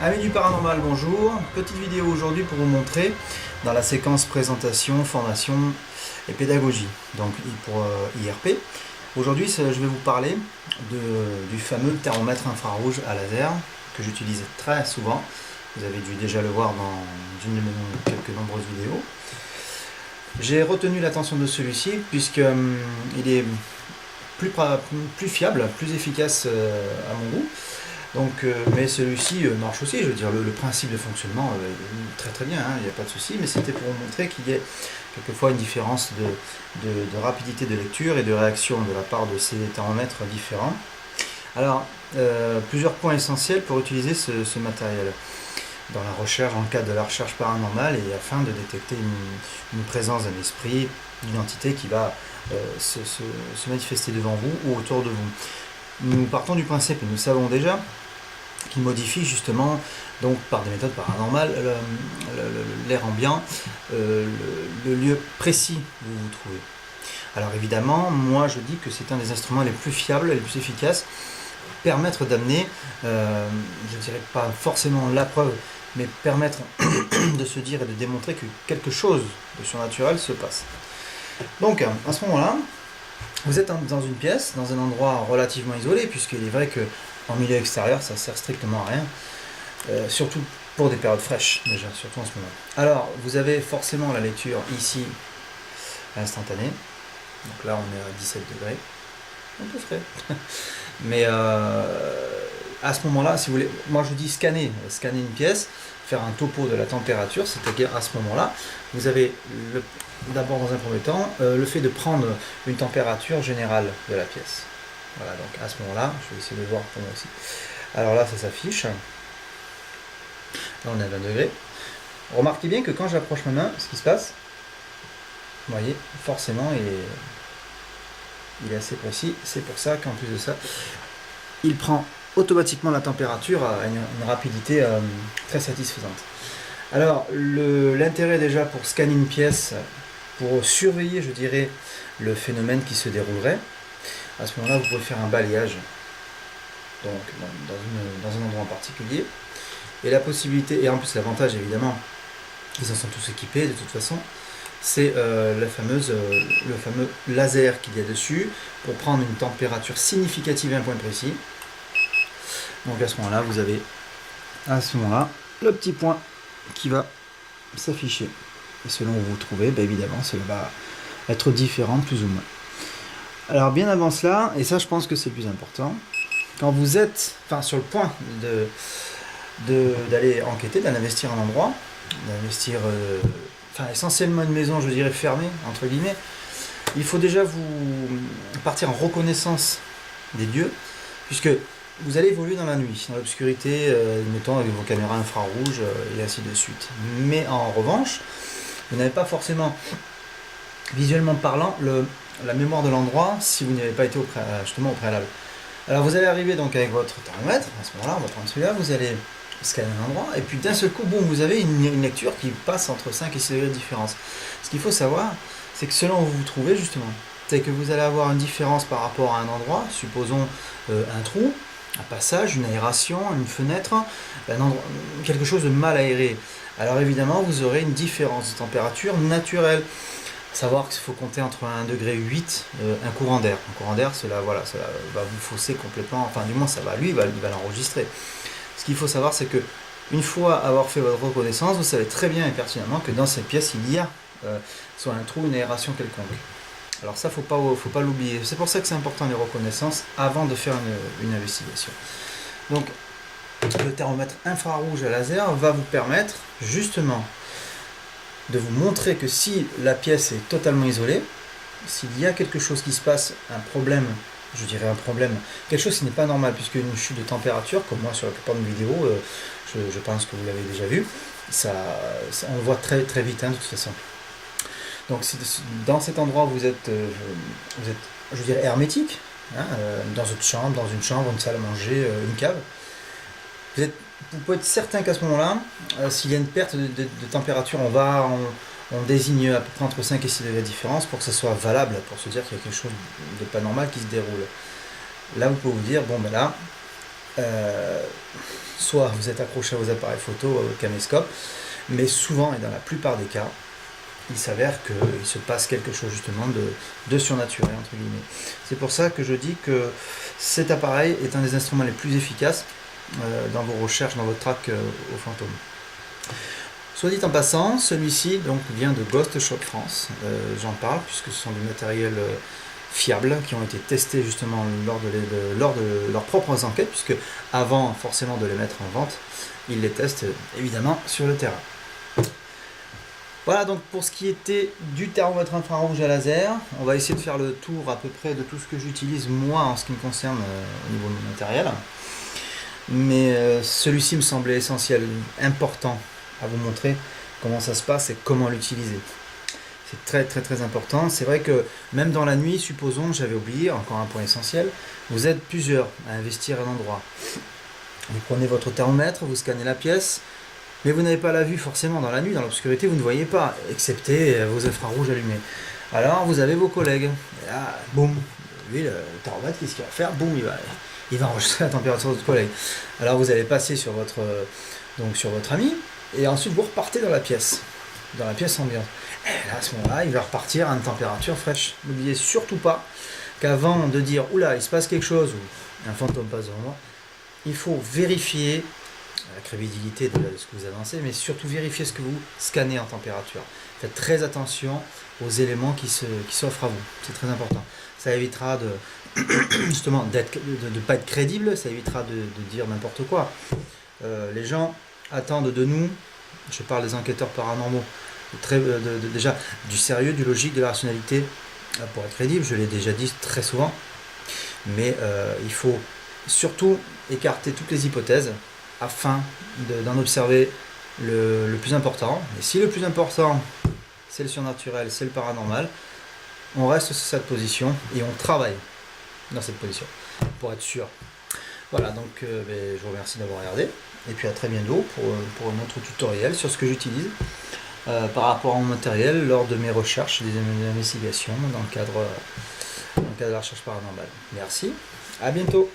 Amis du paranormal, bonjour. Petite vidéo aujourd'hui pour vous montrer dans la séquence présentation, formation et pédagogie, donc pour IRP. Aujourd'hui, je vais vous parler du fameux thermomètre infrarouge à laser que j'utilise très souvent. Vous avez dû déjà le voir dans une de mes quelques nombreuses vidéos. J'ai retenu l'attention de celui-ci puisqu'il est plus fiable, plus efficace à mon goût. Donc, mais celui-ci marche aussi, je veux dire, le principe de fonctionnement très très bien, hein, il n'y a pas de souci, mais c'était pour vous montrer qu'il y ait quelquefois une différence de rapidité de lecture et de réaction de la part de ces thermomètres différents. Alors, plusieurs points essentiels pour utiliser ce matériel dans la recherche, en cas de la recherche paranormale et afin de détecter une présence d'un esprit, d'une entité qui va se manifester devant vous ou autour de vous. Nous partons du principe, et nous savons déjà, qu'il modifie justement, donc par des méthodes paranormales, l'air ambiant, le lieu précis où vous vous trouvez. Alors évidemment, moi je dis que c'est un des instruments les plus fiables, les plus efficaces, permettre d'amener, je ne dirais pas forcément la preuve, mais permettre de se dire et de démontrer que quelque chose de surnaturel se passe. Donc à ce moment-là, vous êtes dans une pièce, dans un endroit relativement isolé, puisqu'il est vrai qu'en milieu extérieur, ça sert strictement à rien, surtout pour des périodes fraîches, déjà, surtout en ce moment. Alors, vous avez forcément la lecture ici, instantanée. Donc là, on est à 17 degrés, un peu frais. Mais à ce moment-là, si vous voulez, moi je dis scanner une pièce, faire un topo de la température, c'est-à-dire à ce moment-là, vous avez d'abord dans un premier temps le fait de prendre une température générale de la pièce. Voilà, donc à ce moment-là, je vais essayer de voir pour moi aussi. Alors là, ça s'affiche. Là, on est à 20 degrés. Remarquez bien que quand j'approche ma main, ce qui se passe, vous voyez, forcément, il est assez précis. C'est pour ça qu'en plus de ça, il prend automatiquement la température à une rapidité très satisfaisante. Alors, l'intérêt déjà pour scanner une pièce, pour surveiller, je dirais, le phénomène qui se déroulerait, à ce moment-là, vous pouvez faire un balayage, donc dans un endroit en particulier, et la possibilité, et en plus l'avantage évidemment, ils en sont tous équipés de toute façon, c'est le fameux laser qu'il y a dessus, pour prendre une température significative à un point précis. Donc à ce moment-là, vous avez le petit point qui va s'afficher. Et selon où vous vous trouvez, évidemment, cela va être différent plus ou moins. Alors bien avant cela, et ça je pense que c'est le plus important, quand vous êtes sur le point d'aller enquêter, d'aller investir un endroit, d'investir essentiellement une maison, je dirais fermée, entre guillemets, il faut déjà vous partir en reconnaissance des lieux, puisque vous allez évoluer dans la nuit, dans l'obscurité, mettons avec vos caméras infrarouges et ainsi de suite. Mais en revanche, vous n'avez pas forcément, visuellement parlant, la mémoire de l'endroit si vous n'y avez pas été justement au préalable. Alors vous allez arriver donc avec votre thermomètre, à ce moment-là, on va prendre celui-là, vous allez scanner un endroit, et puis d'un seul coup, boum, vous avez une lecture qui passe entre 5 et 6 degrés de différence. Ce qu'il faut savoir, c'est que selon où vous vous trouvez justement, c'est que vous allez avoir une différence par rapport à un endroit, supposons un trou, un passage, une aération, une fenêtre, quelque chose de mal aéré. Alors évidemment, vous aurez une différence de température naturelle. Savoir qu'il faut compter entre 1,8 degré, un courant d'air. Un courant d'air, cela va vous fausser complètement, enfin du moins ça va, lui, il va l'enregistrer. Ce qu'il faut savoir, c'est que une fois avoir fait votre reconnaissance, vous savez très bien et pertinemment que dans cette pièce, il y a soit un trou, une aération quelconque. Alors ça, faut pas l'oublier. C'est pour ça que c'est important les reconnaissances avant de faire une investigation. Donc, le thermomètre infrarouge à laser va vous permettre justement de vous montrer que si la pièce est totalement isolée, s'il y a quelque chose qui se passe, un problème, je dirais un problème, quelque chose qui n'est pas normal, puisque une chute de température, comme moi sur la plupart de mes vidéos, je pense que vous l'avez déjà vu, on le voit très très vite de toute façon. Donc dans cet endroit vous êtes je dirais hermétique, dans une chambre, une salle à manger, une cave, vous pouvez être certain qu'à ce moment-là, s'il y a une perte de température, on désigne à peu près entre 5 et 6 degrés de différence pour que ce soit valable, pour se dire qu'il y a quelque chose de pas normal qui se déroule. Là vous pouvez vous dire, bon là, soit vous êtes accroché à vos appareils photo, au caméscope, mais souvent et dans la plupart des cas, il s'avère qu'il se passe quelque chose justement de surnaturel, entre guillemets. C'est pour ça que je dis que cet appareil est un des instruments les plus efficaces dans vos recherches, dans votre traque aux fantômes. Soit dit en passant, celui-ci donc vient de Ghost Shop France. J'en parle puisque ce sont des matériels fiables qui ont été testés justement lors de leurs propres enquêtes, puisque avant forcément de les mettre en vente, ils les testent évidemment sur le terrain. Voilà donc pour ce qui était du thermomètre infrarouge à laser. On va essayer de faire le tour à peu près de tout ce que j'utilise moi en ce qui me concerne au niveau du matériel. Mais celui-ci me semblait essentiel, important à vous montrer comment ça se passe et comment l'utiliser. C'est très très très important. C'est vrai que même dans la nuit, supposons, j'avais oublié, encore un point essentiel, vous êtes plusieurs à investir à un endroit. Vous prenez votre thermomètre, vous scannez la pièce, mais vous n'avez pas la vue forcément dans la nuit, dans l'obscurité, vous ne voyez pas, excepté vos infrarouges allumés. Alors vous avez vos collègues, et là, boum, lui le thermomètre, qu'est-ce qu'il va faire? Boum, il va enregistrer la température de votre collègue. Alors vous allez passer sur votre ami, et ensuite vous repartez dans la pièce ambiante. Et là, à ce moment-là, il va repartir à une température fraîche. N'oubliez surtout pas qu'avant de dire oula, il se passe quelque chose ou un fantôme passe devant moi, il faut vérifier la crédibilité de ce que vous avancez, mais surtout vérifier ce que vous scannez en température. Faites très attention aux éléments qui s'offrent à vous. C'est très important. Ça évitera justement de ne pas être crédible, ça évitera de dire n'importe quoi. Les gens attendent de nous, je parle des enquêteurs paranormaux, déjà du sérieux, du logique, de la rationalité pour être crédible, je l'ai déjà dit très souvent, mais il faut surtout écarter toutes les hypothèses afin d'en observer le plus important. Et si le plus important c'est le surnaturel, c'est le paranormal, on reste sur cette position et on travaille dans cette position pour être sûr. Voilà, donc je vous remercie d'avoir regardé et puis à très bientôt pour un autre tutoriel sur ce que j'utilise par rapport à mon matériel lors de mes recherches, des investigations dans le cadre de la recherche paranormale. Merci, à bientôt.